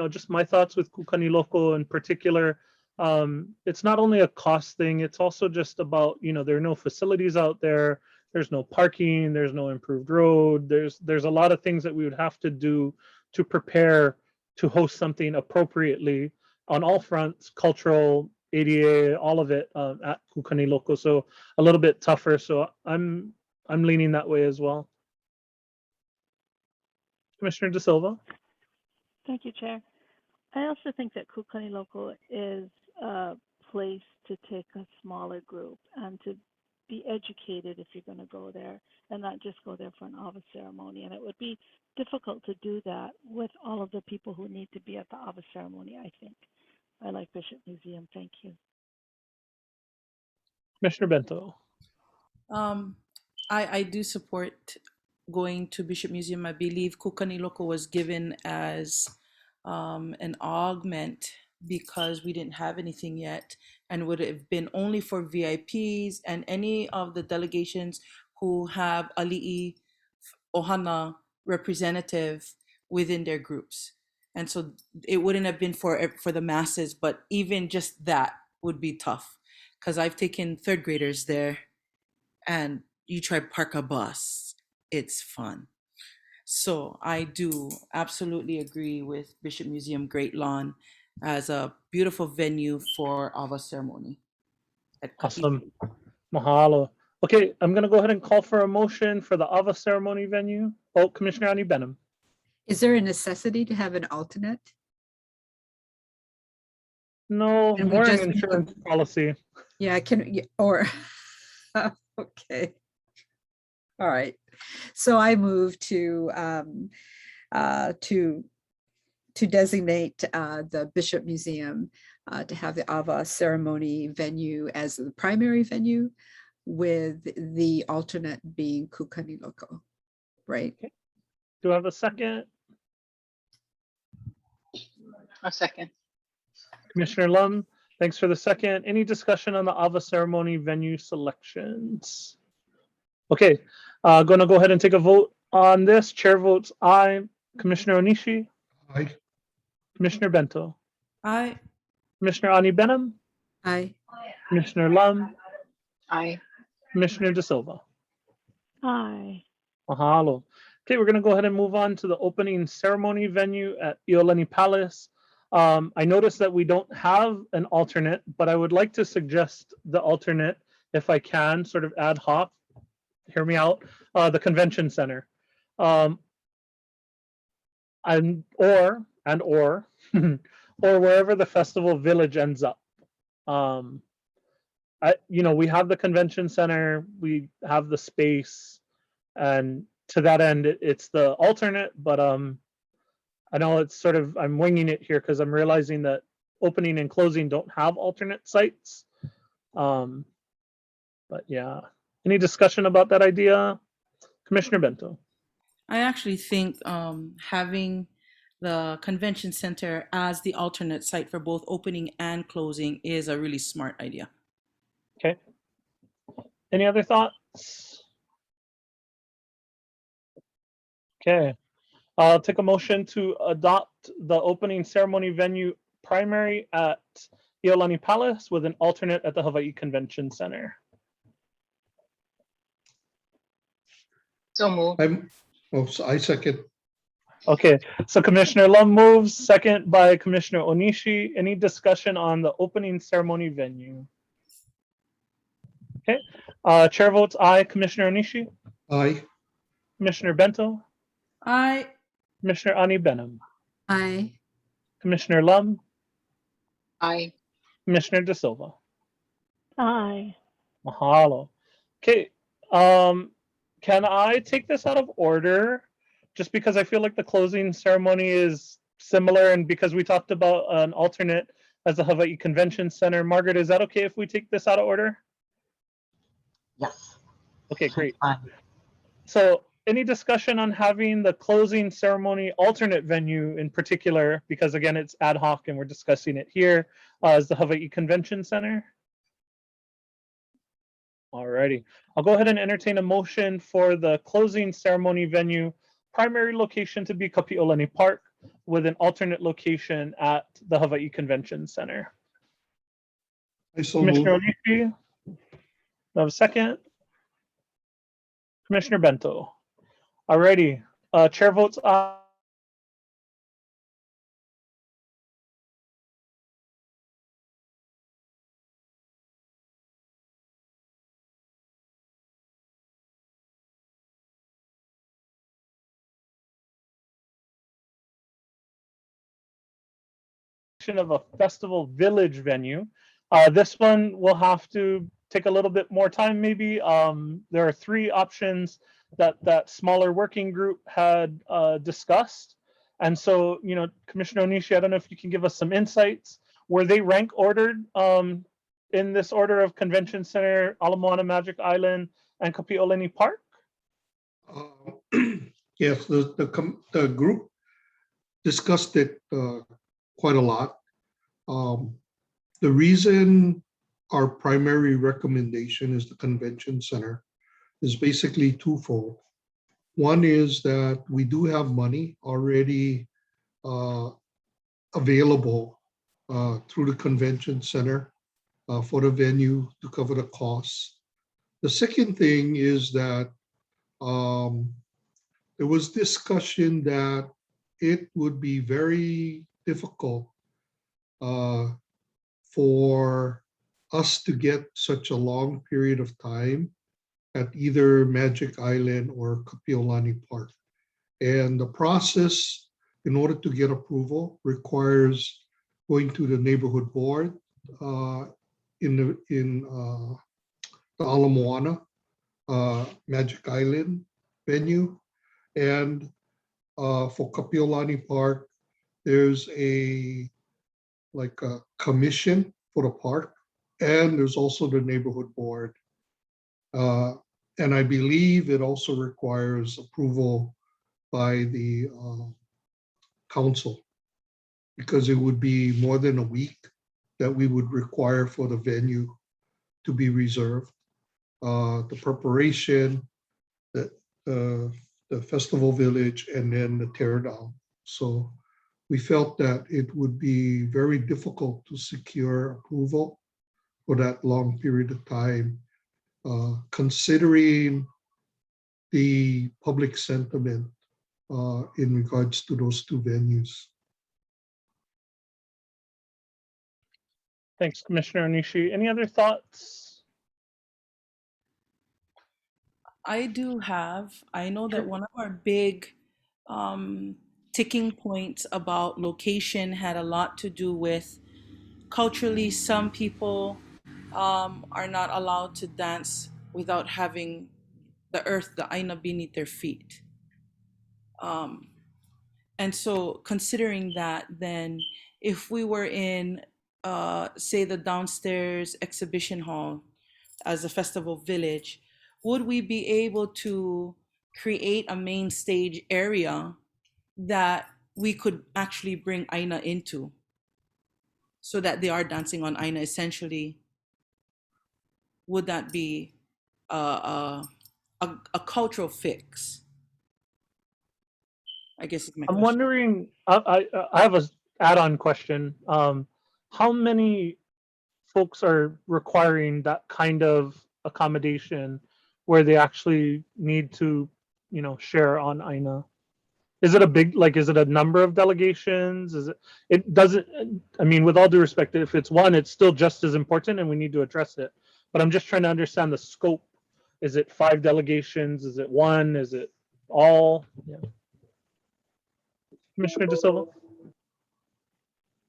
just my thoughts with Kukaniloko in particular. It's not only a cost thing, it's also just about, there are no facilities out there. There's no parking, there's no improved road. There's a lot of things that we would have to do to prepare to host something appropriately on all fronts, cultural, ADA, all of it at Kukaniloko. So a little bit tougher. So I'm leaning that way as well. Commissioner De Silva. Thank you, Chair. I also think that Kukani Local is a place to take a smaller group and to be educated if you're going to go there and not just go there for an Ava ceremony. And it would be difficult to do that with all of the people who need to be at the Ava ceremony, I think. I like Bishop Museum. Thank you. Commissioner Bento. I do support going to Bishop Museum. I believe Kukani Local was given as an augment because we didn't have anything yet, and would have been only for VIPs and any of the delegations who have Ali'i Ohana representative within their groups. And so it wouldn't have been for the masses, but even just that would be tough because I've taken third graders there, and you try park a bus, it's fun. So I do absolutely agree with Bishop Museum Great Lawn as a beautiful venue for Ava ceremony. Awesome. Mahalo. Okay, I'm going to go ahead and call for a motion for the Ava ceremony venue. Oh, Commissioner Ani Benham. Is there a necessity to have an alternate? No, And we more just- insurance policy. Yeah, or, okay. All right. So I move to designate the Bishop Museum to have the Ava ceremony venue as the primary venue, with the alternate being Kukani Local, right? Do I have a second? A second. Commissioner Lum, thanks for the second. Any discussion on the Ava ceremony venue selections? Okay, going to go ahead and take a vote on this. Chair votes aye. Commissioner Onishi, Aye. Commissioner Bento, I Commissioner Ani Benham, Aye. Commissioner Lum, Aye. Commissioner De Silva. Aye. Mahalo. Okay, we're going to go ahead and move on to the opening ceremony venue at Iolani Palace. I noticed that we don't have an alternate, but I would like to suggest the alternate, if I can, sort of ad hoc. Hear me out. The convention center, or or wherever the festival village ends up. We have the convention center, we have the space, and to that end, it's the alternate. But I know it's sort of, I'm winging it here because I'm realizing that opening and closing don't have alternate sites. But yeah, any discussion about that idea? Commissioner Bento. I actually think having the convention center as the alternate site for both opening and closing is a really smart idea. Okay. Any other thoughts? Okay. I'll take a motion to adopt the opening ceremony venue primary at Iolani Palace with an alternate at the Hawaii Convention Center. So moved. I second. Okay, so Commissioner Lum moves, second by Commissioner Onishi. Any discussion on the opening ceremony venue? Okay, chair votes aye. Commissioner Onishi, Aye. Commissioner Bento, I Commissioner Ani Benham, Aye. Commissioner Lum, Aye. Commissioner De Silva. Aye. Mahalo. Okay, can I take this out of order? Just because I feel like the closing ceremony is similar, and because we talked about an alternate as the Hawaii Convention Center. Margaret, is that okay if we take this out of order? Yes. Okay, great. Fine. So any discussion on having the closing ceremony alternate venue in particular, because again, it's ad hoc and we're discussing it here, as the Hawaii Convention Center? Alrighty, I'll go ahead and entertain a motion for the closing ceremony venue primary location to be Kapi'olani Park with an alternate location at the Hawaii Convention Center. I so Commissioner moved. Onishi, do I have a second? Commissioner Bento. Alrighty, chair votes aye. creation of a festival village venue. This one will have to take a little bit more time, maybe. There are three options that smaller working group had discussed. And so, you know, Commissioner Onishi, I don't know if you can give us some insights. Were they rank ordered in this order of Convention Center, Ala Moana Magic Island, and Kapi'olani Park? Yes, the group discussed it quite a lot. The reason our primary recommendation is the Convention Center is basically twofold. One is that we do have money already available through the Convention Center for the venue to cover the costs. The second thing is that there was discussion that it would be very difficult for us to get such a long period of time at either Magic Island or Kapi'olani Park. And the process in order to get approval requires going to the neighborhood board in the Ala Moana Magic Island venue. And for Kapi'olani Park, there's a commission for the park, and there's also the neighborhood board. And I believe it also requires approval by the council, because it would be more than a week that we would require for the venue to be reserved. The preparation, the festival village, and then the tear down. So we felt that it would be very difficult to secure approval for that long period of time, considering the public sentiment in regards to those two venues. Thanks, Commissioner Onishi. Any other thoughts? I do have. I know that one of our big ticking points about location had a lot to do with culturally, some people are not allowed to dance without having the earth, the aina beneath their feet. And so considering that, then if we were in, say, the downstairs exhibition hall as a festival village, would we be able to create a main stage area that we could actually bring aina into so that they are dancing on aina essentially? Would that be a cultural fix? I guess is my I'm question. wondering, I have a add-on question. How many folks are requiring that kind of accommodation where they actually need to, you know, share on aina? Is it a big, like, is it a number of delegations? Is it doesn't, I mean, with all due respect, if it's one, it's still just as important and we need to address it. But I'm just trying to understand the scope. Is it 5 delegations? Is it 1? Is it all? Yeah. Commissioner De Silva?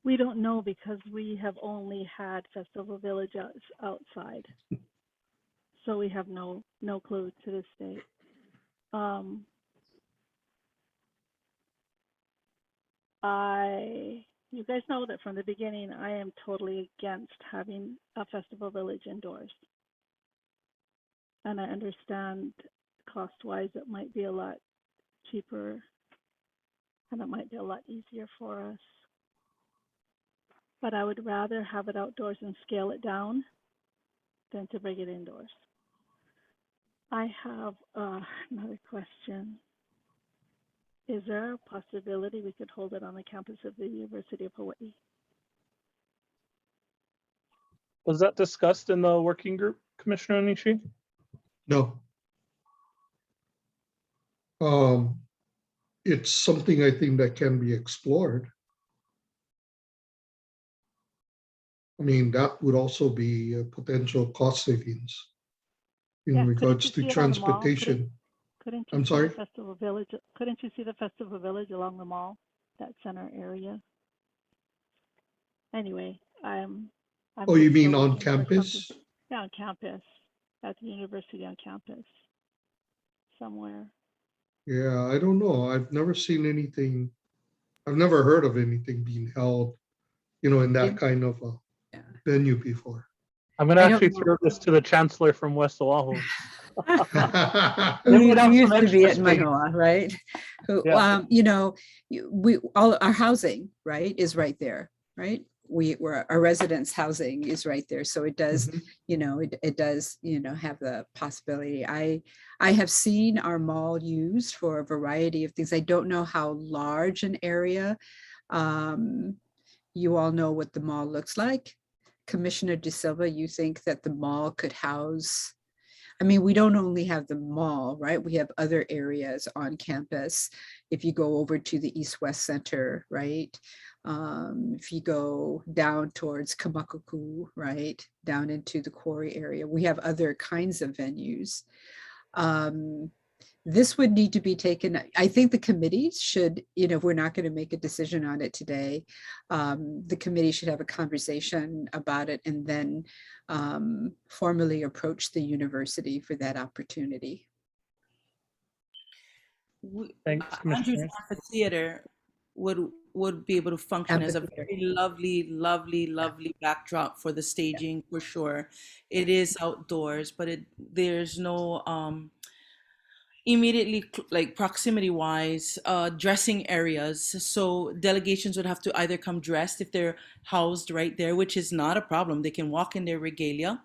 We don't know because we have only had Festival Village outside. So we have no clue to this date. You guys know that from the beginning, I am totally against having a Festival Village indoors. And I understand cost-wise, it might be a lot cheaper and it might be a lot easier for us. But I would rather have it outdoors and scale it down than to bring it indoors. I have another question. Is there a possibility we could hold it on the campus of the University of Hawaii? Was that discussed in the working group, Commissioner Onishi? No. It's something I think that can be explored. I mean, that would also be a potential cost savings in regards to transportation. Couldn't you I'm see sorry? the Festival Village? Couldn't you see the Festival Village along the mall, that center area? Anyway, I'm Oh, you just mean still on looking for something. campus? Yeah, on campus, at the university on campus, somewhere. Yeah, I don't know. I've never seen anything. I've never heard of anything being held, in that kind of a Yeah. venue before. I'm gonna I don't actually know. throw this to the chancellor from West Oahu. Who They might have used some to be extra at space. Manoa, right? Who, Yeah. we all our housing, right, is right there, right? Our residence housing is right there, so it does, Mhm. it does, have the possibility. I have seen our mall used for a variety of things. I don't know how large an area. You all know what the mall looks like. Commissioner De Silva, you think that the mall could house? I mean, we don't only have the mall, right? We have other areas on campus. If you go over to the East-West Center, right? If you go down towards Kamakuku, right? Down into the quarry area, we have other kinds of venues. This would need to be taken. I think the committee should, we're not going to make a decision on it today. The committee should have a conversation about it and then formally approach the university for that opportunity. Thanks, Andrews Commissioner. Amphitheater would be able to function as a Amphitheater. very lovely backdrop for the staging for sure. It is outdoors, but there's no immediately like proximity wise dressing areas, so delegations would have to either come dressed if they're housed right there, which is not a problem. They can walk in their regalia.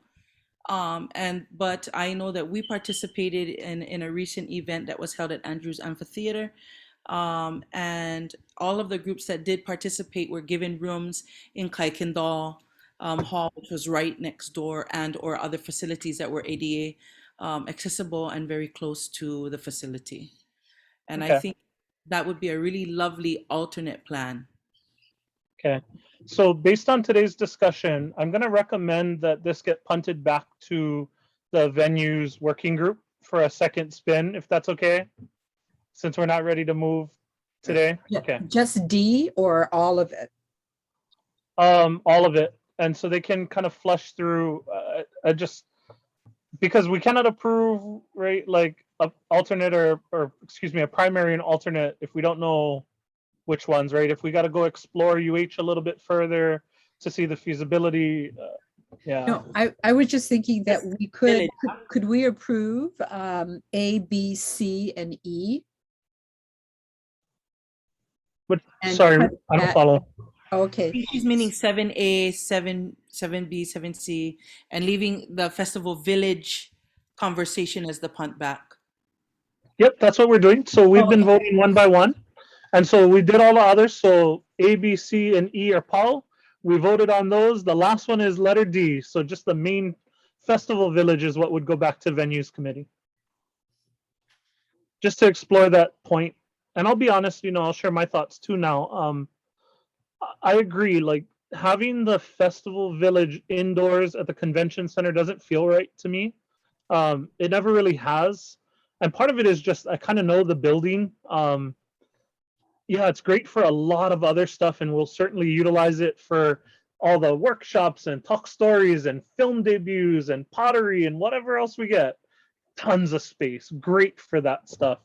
But I know that we participated in a recent event that was held at Andrews Amphitheater. And all of the groups that did participate were given rooms in Kaikendall Hall, which was right next door, and or other facilities that were ADA accessible and very close to the facility. And I Okay. think that would be a really lovely alternate plan. Okay. So based on today's discussion, I'm going to recommend that this get punted back to the venues working group for a second spin, if that's okay, since we're not ready to move today. Okay. Just D or all of it? All of it. And so they can kind of flush through just because we cannot approve, right, like a alternate or excuse me, a primary and alternate if we don't know which ones, right? If we got to go explore UH a little bit further to see the feasibility. Yeah. No, I was just thinking that we Village. could we approve A, B, C, and E? But And sorry, put I don't that- follow. I Okay, think she's meaning 7A, 7B, 7C, and leaving the festival village conversation as the punt back. Yep, that's what we're doing. So we've been okay. voting one by one. And so we did all the others. So A, B, C, and E are Paul. We voted on those. The last one is letter D. So just the main festival village is what would go back to venues committee. Just to explore that point. And I'll be honest, I'll share my thoughts too now. I agree, like having the festival village indoors at the convention center doesn't feel right to me. It never really has. And part of it is just I kind of know the building. Yeah, it's great for a lot of other stuff, and we'll certainly utilize it for all the workshops and talk stories and film debuts and pottery and whatever else we get. Tons of space, great for that stuff.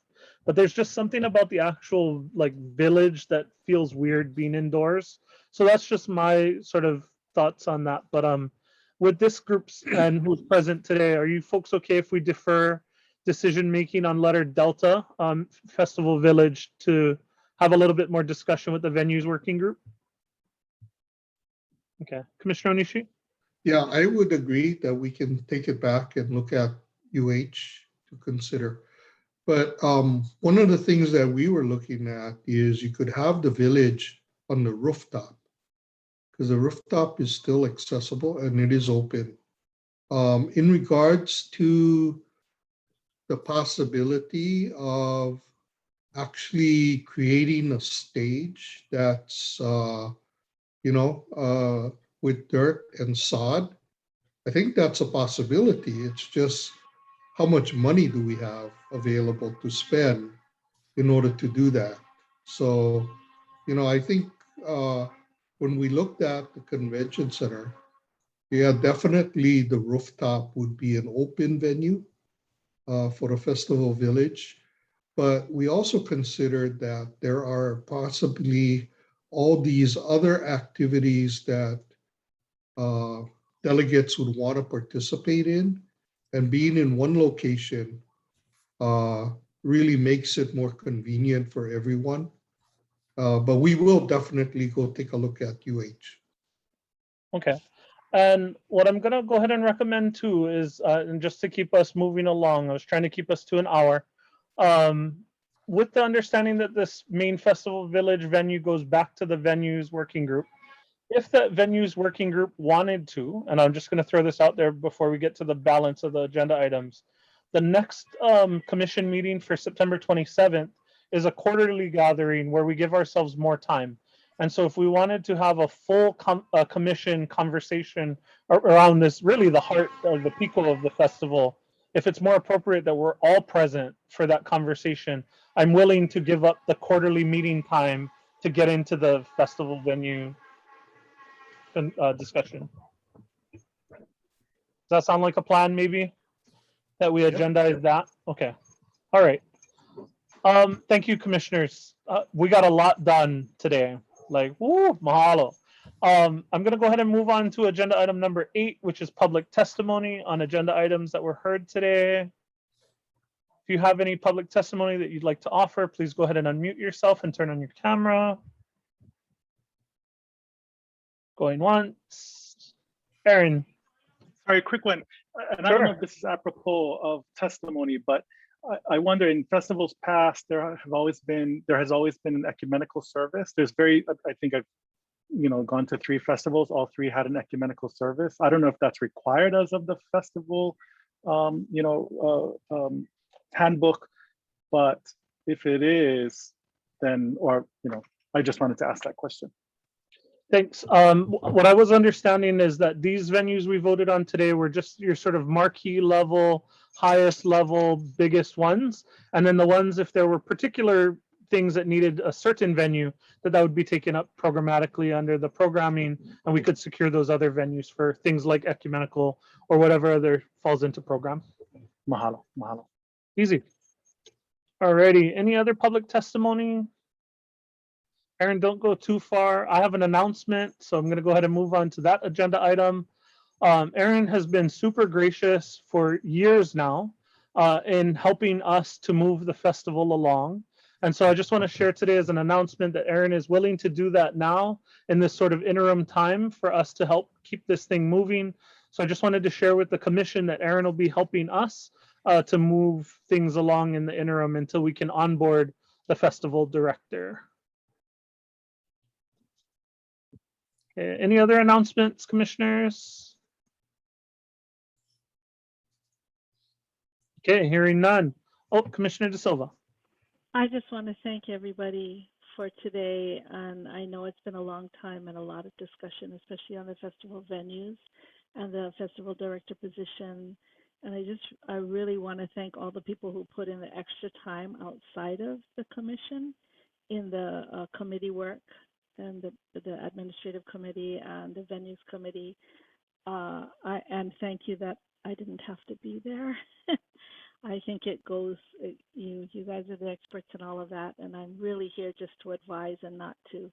But there's just something about the actual like village that feels weird being indoors. So that's just my sort of thoughts on that. But with this group and who's present today, are you folks okay if we defer decision making on letter Delta Festival Village to have a little bit more discussion with the venues working group? Okay, Commissioner Onishi? Yeah, I would agree that we can take it back and look at UH to consider. But one of the things that we were looking at is you could have the village on the rooftop because the rooftop is still accessible and it is open. In regards to the possibility of actually creating a stage that's, with dirt and sod, I think that's a possibility. It's just how much money do we have available to spend in order to do that? So, I think when we looked at the convention center, yeah, definitely the rooftop would be an open venue for a festival village. But we also considered that there are possibly all these other activities that delegates would want to participate in, and being in one location really makes it more convenient for everyone. But we will definitely go take a look at UH. Okay. And what I'm going to go ahead and recommend too is, and just to keep us moving along, I was trying to keep us to an hour. With the understanding that this main festival village venue goes back to the venues working group, if the venues working group wanted to, and I'm just going to throw this out there before we get to the balance of the agenda items, the next commission meeting for September 27th is a quarterly gathering where we give ourselves more time. And so if we wanted to have a full commission conversation around this, really the heart of the pico of the festival, if it's more appropriate that we're all present for that conversation, I'm willing to give up the quarterly meeting time to get into the festival venue discussion. Does that sound like a plan, maybe? That we agendize that? Okay. All right. Thank you, commissioners. We got a lot done today. Like, woo, mahalo. I'm going to go ahead and move on to agenda item number 8, which is public testimony on agenda items that were heard today. If you have any public testimony that you'd like to offer, please go ahead and unmute yourself and turn on your camera. Going once. Aaron. Sorry, quick one. And I don't know if this is apropos of testimony, but I wonder, in festivals past, there has always been an ecumenical service. I think I've gone to 3 festivals. All 3 had an ecumenical service. I don't know if that's required as of the festival handbook, but if it is, then, I just wanted to ask that question. Thanks. What I was understanding is that these venues we voted on today were just your sort of marquee level, highest level, biggest ones. And then the ones, if there were particular things that needed a certain venue, that would be taken up programmatically under the programming, and we could secure those other venues for things like ecumenical or whatever other falls into program. Mahalo, mahalo. Easy. Alrighty. Any other public testimony? Aaron, don't go too far. I have an announcement, so I'm going to go ahead and move on to that agenda item. Aaron has been super gracious for years now in helping us to move the festival along. And so I just want to share today as an announcement that Aaron is willing to do that now in this sort of interim time for us to help keep this thing moving. So I just wanted to share with the commission that Aaron will be helping us to move things along in the interim until we can onboard the festival director. Okay, any other announcements, commissioners? Okay, hearing none. Oh, Commissioner De Silva. I just want to thank everybody for today. And I know it's been a long time and a lot of discussion, especially on the festival venues and the festival director position. And I really want to thank all the people who put in the extra time outside of the commission in the committee work and the administrative committee and the venues committee. And thank you that I didn't have to be there. I think it goes, you guys are the experts in all of that, and I'm really here just to advise and not to,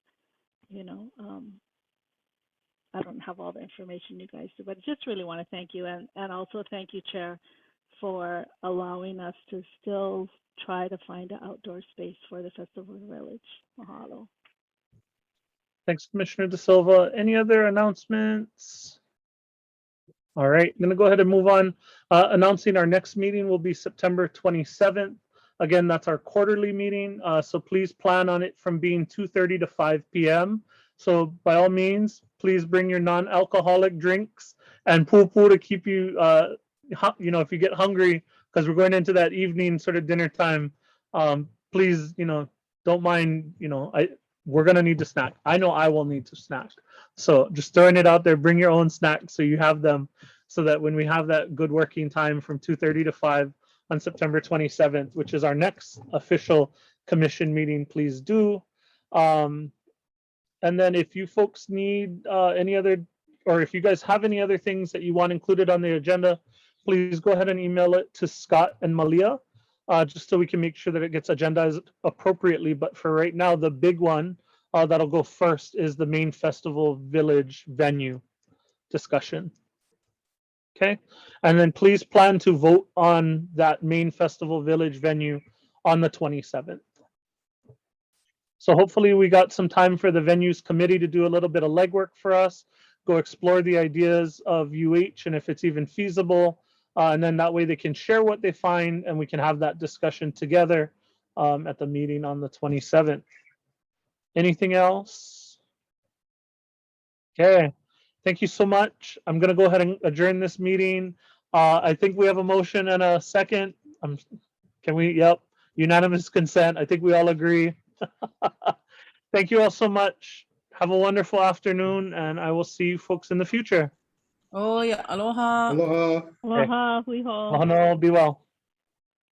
I don't have all the information you guys do, but I just really want to thank you, and also thank you, Chair, for allowing us to still try to find an outdoor space for the Festival Village. Mahalo. Thanks, Commissioner De Silva. Any other announcements? All right, I'm going to go ahead and move on. Announcing our next meeting will be September 27th. Again, that's our quarterly meeting, so please plan on it from being 2:30 to 5 p.m. So by all means, please bring your non-alcoholic drinks and poo-poo to keep you, if you get hungry, because we're going into that evening sort of dinner time, please, don't mind, we're going to need to snack. I know I will need to snack. So just throwing it out there, bring your own snacks so you have them, so that when we have that good working time from 2:30 to 5 on September 27th, which is our next official commission meeting, please do. And then if you folks need any other, or if you guys have any other things that you want included on the agenda, please go ahead and email it to Scott and Malia, just so we can make sure that it gets agendized appropriately. But for right now, the big one that'll go first is the main festival village venue discussion. Okay, and then please plan to vote on that main festival village venue on the 27th. So hopefully we got some time for the venues committee to do a little bit of legwork for us, go explore the ideas of UH and if it's even feasible. And then that way they can share what they find and we can have that discussion together at the meeting on the 27th. Anything else? Okay, thank you so much. I'm gonna go ahead and adjourn this meeting. I think we have a motion and a second. Can we? Yep, unanimous consent. I think we all agree. Thank you all so much. Have a wonderful afternoon, and I will see you folks in the future. Oh yeah, aloha. Aloha. Aloha, hui hou. Mahalo, be well.